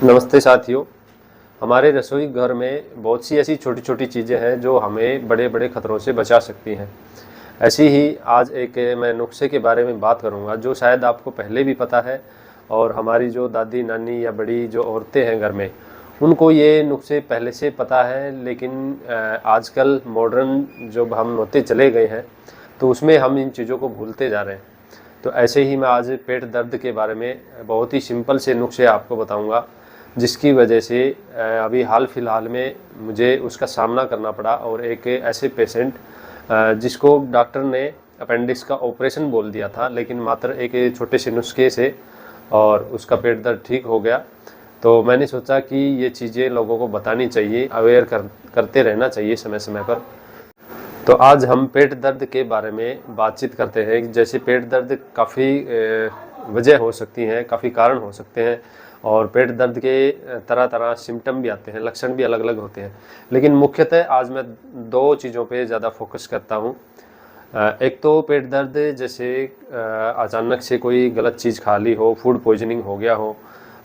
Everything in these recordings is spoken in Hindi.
नमस्ते साथियों। हमारे रसोई घर में बहुत सी ऐसी छोटी छोटी चीज़ें हैं जो हमें बड़े बड़े खतरों से बचा सकती हैं। ऐसी ही आज एक मैं नुस्खे के बारे में बात करूंगा जो शायद आपको पहले भी पता है, और हमारी जो दादी नानी या बड़ी जो औरतें हैं घर में, उनको ये नुस्खे पहले से पता है। लेकिन आजकल मॉडर्न जब हम होते चले गए हैं तो उसमें हम इन चीज़ों को भूलते जा रहे हैं। तो ऐसे ही मैं आज पेट दर्द के बारे में बहुत ही सिंपल से नुस्खे आपको बताऊंगा, जिसकी वजह से अभी हाल फिलहाल में मुझे उसका सामना करना पड़ा। और एक ऐसे पेशेंट जिसको डॉक्टर ने अपेंडिक्स का ऑपरेशन बोल दिया था, लेकिन मात्र एक छोटे से नुस्खे से और उसका पेट दर्द ठीक हो गया। तो मैंने सोचा कि ये चीज़ें लोगों को बतानी चाहिए, अवेयर करते रहना चाहिए समय समय पर। तो आज हम पेट दर्द के बारे में बातचीत करते हैं। जैसे पेट दर्द काफ़ी वजह हो सकती हैं, काफ़ी कारण हो सकते हैं, और पेट दर्द के तरह तरह सिम्टम भी आते हैं, लक्षण भी अलग अलग होते हैं। लेकिन मुख्यतः आज मैं दो चीज़ों पे ज़्यादा फोकस करता हूँ। एक तो पेट दर्द जैसे अचानक से कोई गलत चीज़ खा ली हो, फूड पॉइजनिंग हो गया हो,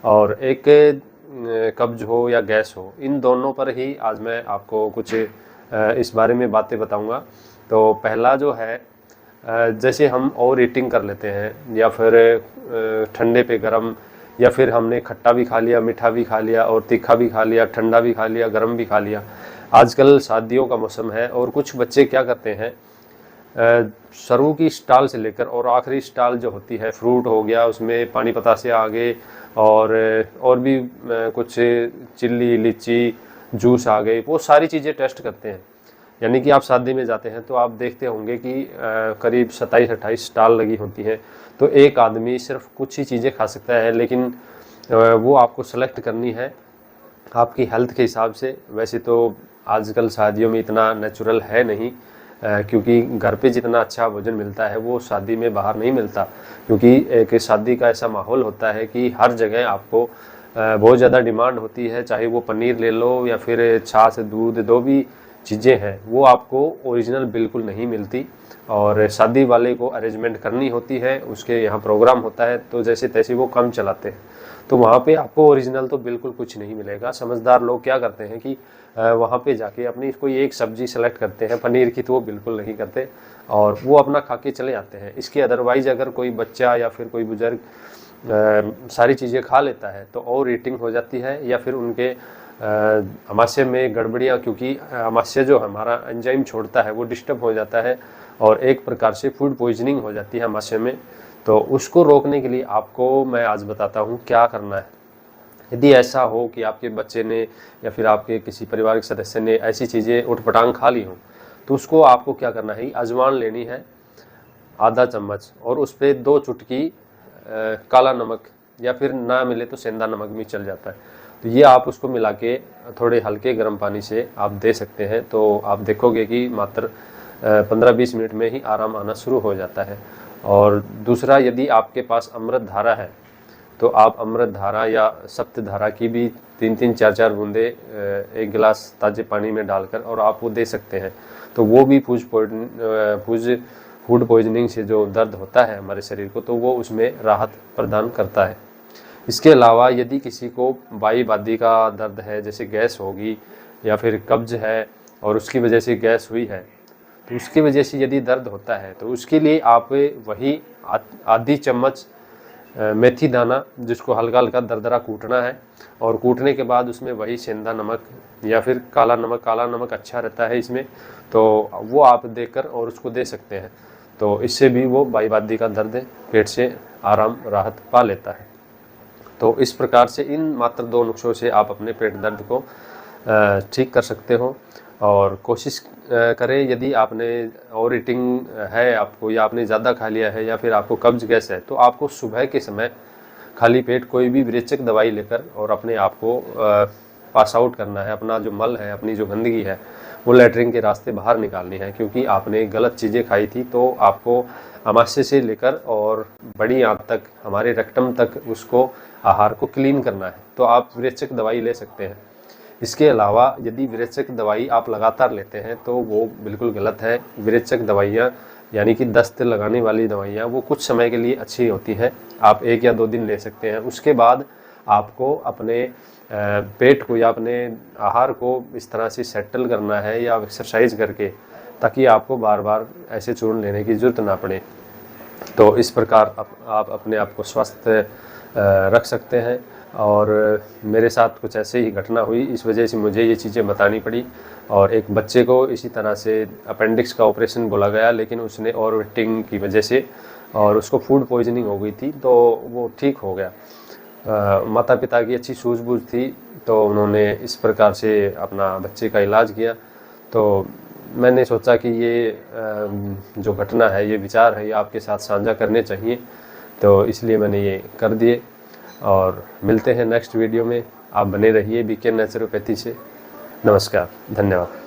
और एक कब्ज हो या गैस हो। इन दोनों पर ही आज मैं आपको कुछ इस बारे में बातें बताऊंगा। तो पहला जो है, जैसे हम ओवर ईटिंग कर लेते हैं, या फिर ठंडे पे गरम, या फिर हमने खट्टा भी खा लिया, मीठा भी खा लिया, और तीखा भी खा लिया, ठंडा भी खा लिया, गरम भी खा लिया। आजकल शादियों का मौसम है और कुछ बच्चे क्या करते हैं, शुरू की स्टाल से लेकर और आखिरी स्टाल जो होती है, फ्रूट हो गया, उसमें पानी पतासे आगे, और भी कुछ चिल्ली, लीची, जूस आ गए, वो सारी चीज़ें टेस्ट करते हैं। यानी कि आप शादी में जाते हैं तो आप देखते होंगे कि करीब 27-28 स्टाल लगी होती हैं। तो एक आदमी सिर्फ कुछ ही चीज़ें खा सकता है, लेकिन वो आपको सेलेक्ट करनी है आपकी हेल्थ के हिसाब से। वैसे तो आजकल शादियों में इतना नेचुरल है नहीं, क्योंकि घर पे जितना अच्छा भोजन मिलता है वो शादी में बाहर नहीं मिलता। क्योंकि एक शादी का ऐसा माहौल होता है कि हर जगह आपको बहुत ज़्यादा डिमांड होती है, चाहे वो पनीर ले लो या फिर छाछ, दूध, जो भी चीज़ें हैं वो आपको ओरिजिनल बिल्कुल नहीं मिलती। और शादी वाले को अरेंजमेंट करनी होती है, उसके यहाँ प्रोग्राम होता है, तो जैसे तैसे वो काम चलाते हैं। तो वहाँ पे आपको ओरिजिनल तो बिल्कुल कुछ नहीं मिलेगा। समझदार लोग क्या करते हैं कि वहाँ पे जाके अपनी कोई एक सब्जी सेलेक्ट करते हैं, पनीर की तो वो बिल्कुल नहीं करते, और वो अपना खा के चले आते हैं। इसके अदरवाइज़ अगर कोई बच्चा या फिर कोई बुजुर्ग सारी चीज़ें खा लेता है तो और ईटिंग हो जाती है, या फिर उनके आमाशय में गड़बड़ियाँ, क्योंकि आमाशय जो हमारा एंजाइम छोड़ता है वो डिस्टर्ब हो जाता है, और एक प्रकार से फूड पॉइजनिंग हो जाती है आमाशय में। तो उसको रोकने के लिए आपको मैं आज बताता हूँ क्या करना है। यदि ऐसा हो कि आपके बच्चे ने या फिर आपके किसी पारिवारिक सदस्य ने ऐसी चीज़ें उठपटांग खा ली हो, तो उसको आपको क्या करना है, अजवाइन लेनी है आधा चम्मच, और उस पर 2 चुटकी काला नमक, या फिर ना मिले तो सेंधा नमक भी चल जाता है। तो ये आप उसको मिला के थोड़े हल्के गर्म पानी से आप दे सकते हैं। तो आप देखोगे कि मात्र 15-20 मिनट में ही आराम आना शुरू हो जाता है। और दूसरा, यदि आपके पास अमृत धारा है तो आप अमृत धारा या सप्त धारा की भी 3-3, 4-4 बूंदे एक गिलास ताज़े पानी में डालकर और आप वो दे सकते हैं। तो वो भी फूड पॉइजनिंग से जो दर्द होता है हमारे शरीर को, तो वो उसमें राहत प्रदान करता है। इसके अलावा यदि किसी को वाई वादी का दर्द है, जैसे गैस होगी या फिर कब्ज है और उसकी वजह से गैस हुई है, तो उसकी वजह से यदि दर्द होता है तो उसके लिए आप वही आधी चम्मच मेथी दाना, जिसको हल्का हल्का दरदरा कूटना है, और कूटने के बाद उसमें वही सेंधा नमक या फिर काला नमक अच्छा रहता है इसमें, तो वो आप देकर और उसको दे सकते हैं। तो इससे भी वो वाई का दर्द पेट से आराम राहत पा लेता है। तो इस प्रकार से इन मात्र 2 नुस्खों से आप अपने पेट दर्द को ठीक कर सकते हो। और कोशिश करें, यदि आपने ओवर ईटिंग है आपको, या आपने ज़्यादा खा लिया है, या फिर आपको कब्ज गैस है, तो आपको सुबह के समय खाली पेट कोई भी विरेचक दवाई लेकर और अपने आप को पास आउट करना है। अपना जो मल है, अपनी जो गंदगी है, वो लेटरिन के रास्ते बाहर निकालनी है, क्योंकि आपने गलत चीज़ें खाई थी। तो आपको आमाशय से लेकर और बड़ी आंत तक, हमारे रेक्टम तक उसको आहार को क्लीन करना है। तो आप विरेचक दवाई ले सकते हैं। इसके अलावा यदि विरेचक दवाई आप लगातार लेते हैं तो वो बिल्कुल गलत है। विरेचक दवाइयाँ यानी कि दस्त लगाने वाली दवाइयाँ वो कुछ समय के लिए अच्छी होती है, आप 1 या 2 दिन ले सकते हैं। उसके बाद आपको अपने पेट को या अपने आहार को इस तरह से सेटल करना है या एक्सरसाइज करके, ताकि आपको बार बार ऐसे चूर्ण लेने की ज़रूरत ना पड़े। तो इस प्रकार आप अपने आप को स्वस्थ रख सकते हैं। और मेरे साथ कुछ ऐसे ही घटना हुई, इस वजह से मुझे ये चीज़ें बतानी पड़ी। और एक बच्चे को इसी तरह से अपेंडिक्स का ऑपरेशन बोला गया, लेकिन उसने ओवर ईटिंग की वजह से और उसको फूड पॉइजनिंग हो गई थी, तो वो ठीक हो गया। माता पिता की अच्छी सूझबूझ थी, तो उन्होंने इस प्रकार से अपना बच्चे का इलाज किया। तो मैंने सोचा कि ये जो घटना है, ये विचार है, ये आपके साथ साझा करने चाहिए, तो इसलिए मैंने ये कर दिए। और मिलते हैं नेक्स्ट वीडियो में। आप बने रहिए बीके नेचुरोपैथी से। नमस्कार, धन्यवाद।